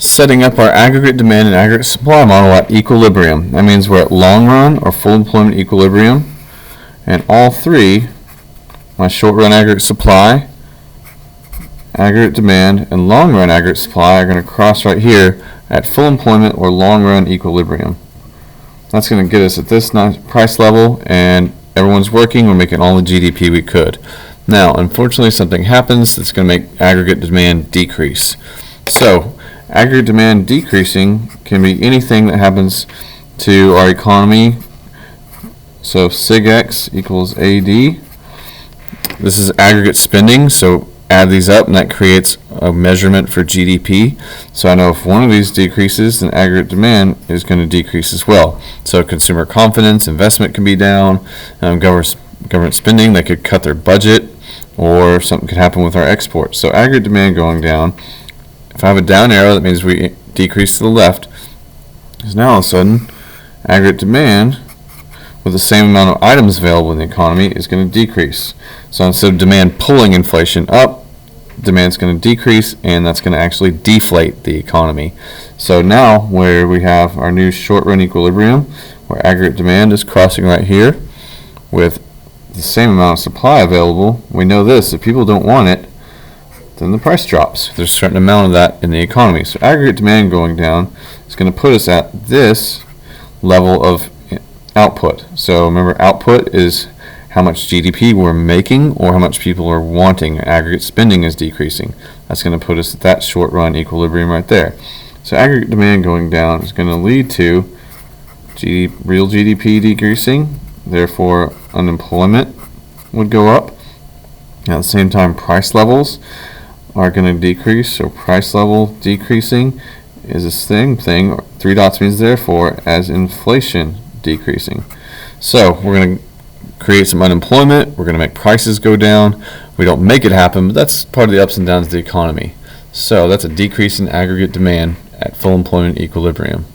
setting up our aggregate demand and aggregate supply model at equilibrium. That means we're at long run or full employment equilibrium, and all three, my short run aggregate supply, aggregate demand, and long run aggregate supply, are going to cross right here at full employment or long run equilibrium. That's going to get us at this price level, and everyone's working, we're making all the GDP we could. Now, unfortunately, something happens that's going to make aggregate demand decrease. So, aggregate demand decreasing can be anything that happens to our economy. So, CIGX equals AD. This is aggregate spending, so add these up, and that creates a measurement for GDP. So I know if one of these decreases, then aggregate demand is going to decrease as well. So consumer confidence, investment can be down, government spending, they could cut their budget, or something could happen with our exports. So aggregate demand going down. If I have a down arrow, that means we decrease to the left, because now all of a sudden aggregate demand with the same amount of items available in the economy is going to decrease. So instead of demand pulling inflation up, demand's going to decrease, and that's going to actually deflate the economy. So now where we have our new short run equilibrium, where aggregate demand is crossing right here with the same amount of supply available, we know this: if people don't want it, then the price drops. There's a certain amount of that in the economy. So aggregate demand going down is going to put us at this level of output. So remember, output is how much GDP we're making or how much people are wanting. Aggregate spending is decreasing. That's going to put us at that short run equilibrium right there. So aggregate demand going down is going to lead to real GDP decreasing. Therefore, unemployment would go up. At the same time, price levels are going to decrease. So price level decreasing is the same thing. Three dots means therefore as inflation decreasing. So we're going to create some unemployment. We're going to make prices go down. We don't make it happen, but that's part of the ups and downs of the economy. So that's a decrease in aggregate demand at full employment equilibrium.